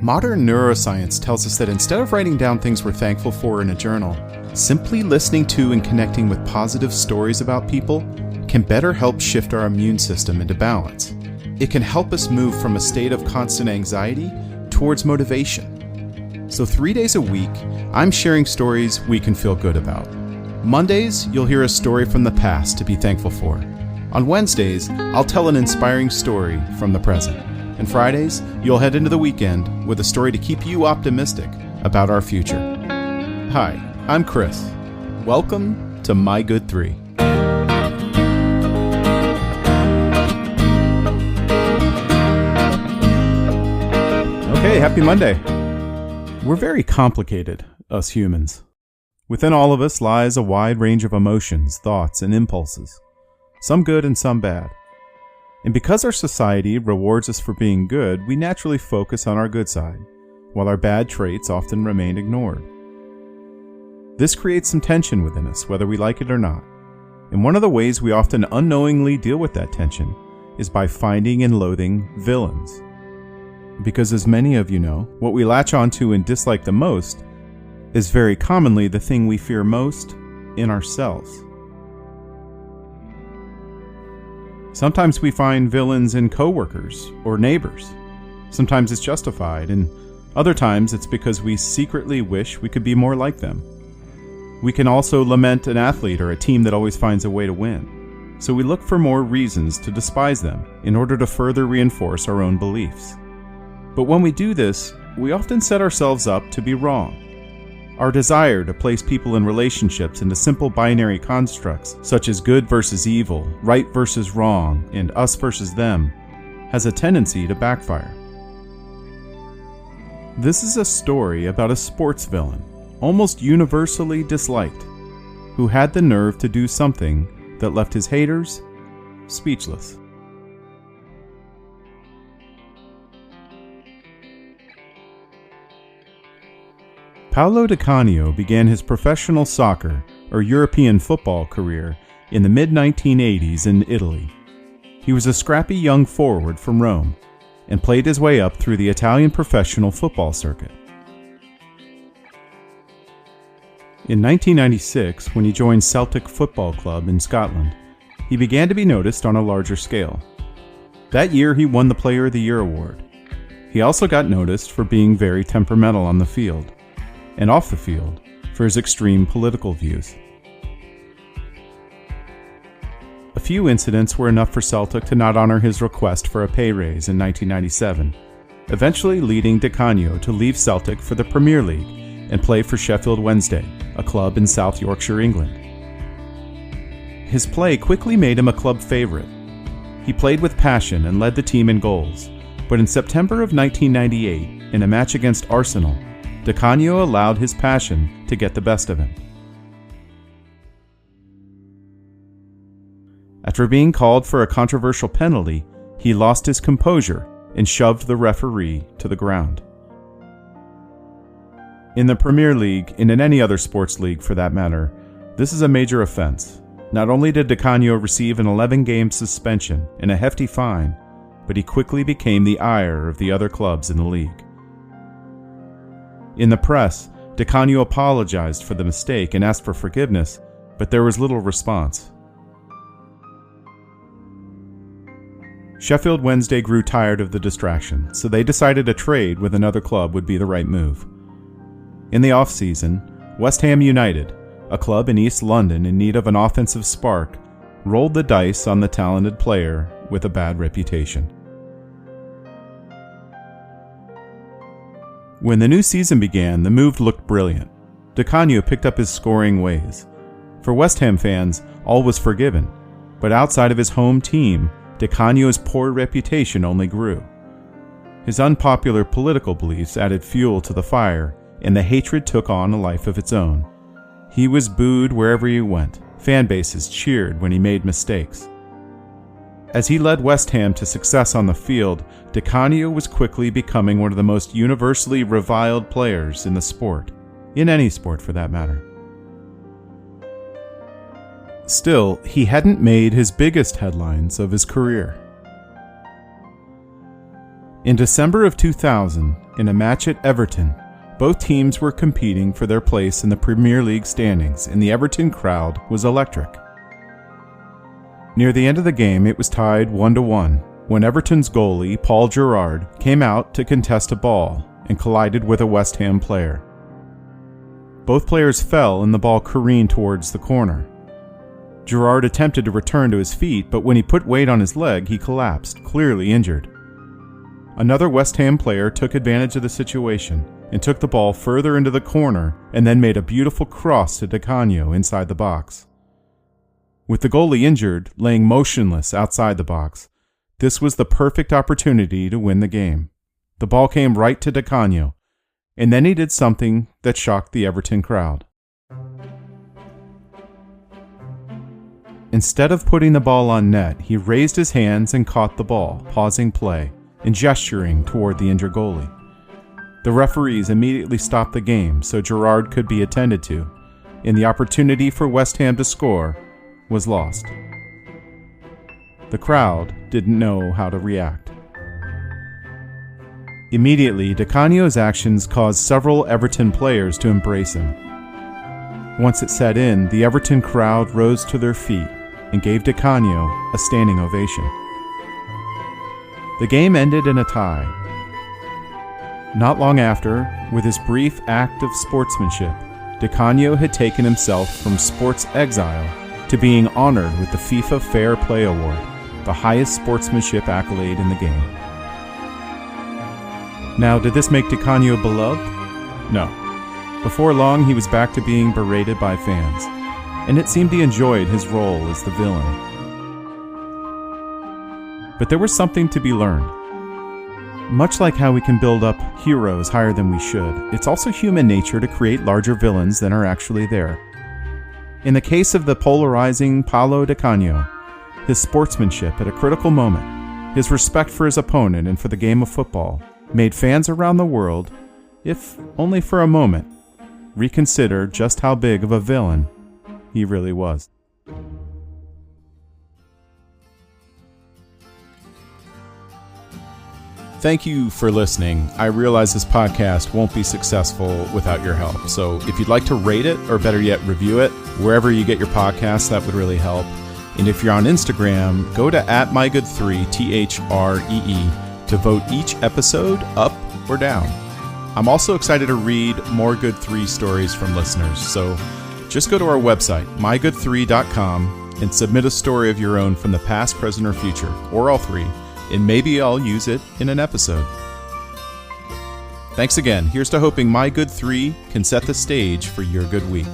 Modern neuroscience tells us that instead of writing down things we're thankful for in a journal, simply listening to and connecting with positive stories about people can better help shift our immune system into balance. It can help us move from a state of constant anxiety towards motivation. So 3 days a week, I'm sharing stories we can feel good about. Mondays, you'll hear a story from the past to be thankful for. On Wednesdays, I'll tell an inspiring story from the present. And Fridays, you'll head into the weekend with a story to keep you optimistic about our future. Hi, I'm Chris. Welcome to My Good 3. Okay, happy Monday. We're very complicated, us humans. Within all of us lies a wide range of emotions, thoughts, and impulses, some good and some bad. And because our society rewards us for being good, we naturally focus on our good side, while our bad traits often remain ignored. This creates some tension within us, whether we like it or not. And one of the ways we often unknowingly deal with that tension is by finding and loathing villains. Because as many of you know, what we latch onto and dislike the most is very commonly the thing we fear most in ourselves. Sometimes we find villains in coworkers or neighbors. Sometimes it's justified, and other times it's because we secretly wish we could be more like them. We can also lament an athlete or a team that always finds a way to win. So we look for more reasons to despise them in order to further reinforce our own beliefs. But when we do this, we often set ourselves up to be wrong. Our desire to place people in relationships into simple binary constructs, such as good versus evil, right versus wrong, and us versus them, has a tendency to backfire. This is a story about a sports villain, almost universally disliked, who had the nerve to do something that left his haters speechless. Paulo Di Cario began his professional soccer or European football career in the mid-1980s in Italy. He was a scrappy young forward from Rome and played his way up through the Italian professional football circuit. In 1996, when he joined Celtic Football Club in Scotland, he began to be noticed on a larger scale. That year he won the Player of the Year award. He also got noticed for being very temperamental on the field, and off the field for his extreme political views. A few incidents were enough for Celtic to not honor his request for a pay raise in 1997, eventually leading Di Cario to leave Celtic for the Premier League and play for Sheffield Wednesday, a club in South Yorkshire, England. His play quickly made him a club favorite. He played with passion and led the team in goals, but in September of 1998, in a match against Arsenal, Di Cario allowed his passion to get the best of him. After being called for a controversial penalty, he lost his composure and shoved the referee to the ground. In the Premier League, and in any other sports league for that matter, this is a major offense. Not only did Di Cario receive an 11-game suspension and a hefty fine, but he quickly became the ire of the other clubs in the league. In the press, Di Cario apologized for the mistake and asked for forgiveness, but there was little response. Sheffield Wednesday grew tired of the distraction, so they decided a trade with another club would be the right move. In the off-season, West Ham United, a club in East London in need of an offensive spark, rolled the dice on the talented player with a bad reputation. When the new season began, the move looked brilliant. Di Cario picked up his scoring ways. For West Ham fans, all was forgiven, but outside of his home team, Di Cario's poor reputation only grew. His unpopular political beliefs added fuel to the fire, and the hatred took on a life of its own. He was booed wherever he went. Fan bases cheered when he made mistakes. As he led West Ham to success on the field, Di Cario was quickly becoming one of the most universally reviled players in the sport, in any sport for that matter. Still, he hadn't made his biggest headlines of his career. In December of 2000, in a match at Everton, both teams were competing for their place in the Premier League standings, and the Everton crowd was electric. Near the end of the game, it was tied 1-1 when Everton's goalie, Paul Gerrard, came out to contest a ball and collided with a West Ham player. Both players fell and the ball careened towards the corner. Gerrard attempted to return to his feet, but when he put weight on his leg, he collapsed, clearly injured. Another West Ham player took advantage of the situation and took the ball further into the corner and then made a beautiful cross to Di Cario inside the box. With the goalie injured, laying motionless outside the box, this was the perfect opportunity to win the game. The ball came right to Di Cario, and then he did something that shocked the Everton crowd. Instead of putting the ball on net, he raised his hands and caught the ball, pausing play and gesturing toward the injured goalie. The referees immediately stopped the game so Gerrard could be attended to, and the opportunity for West Ham to score was lost. The crowd didn't know how to react. Immediately, Di Cario's actions caused several Everton players to embrace him. Once it set in, the Everton crowd rose to their feet and gave Di Cario a standing ovation. The game ended in a tie. Not long after, with his brief act of sportsmanship, Di Cario had taken himself from sports exile to being honored with the FIFA Fair Play Award, the highest sportsmanship accolade in the game. Now, did this make Di Cario beloved? No. Before long, he was back to being berated by fans, and it seemed he enjoyed his role as the villain. But there was something to be learned. Much like how we can build up heroes higher than we should, it's also human nature to create larger villains than are actually there. In the case of the polarizing Paulo Di Cario, his sportsmanship at a critical moment, his respect for his opponent and for the game of football, made fans around the world, if only for a moment, reconsider just how big of a villain he really was. Thank you for listening. I realize this podcast won't be successful without your help. So if you'd like to rate it, or better yet, review it, wherever you get your podcasts, that would really help. And if you're on Instagram, go to @mygood3, THREE, to vote each episode up or down. I'm also excited to read more Good 3 stories from listeners. So just go to our website, mygood3.com, and submit a story of your own from the past, present, or future, or all three. And maybe I'll use it in an episode. Thanks again. Here's to hoping My Good 3 can set the stage for your good week.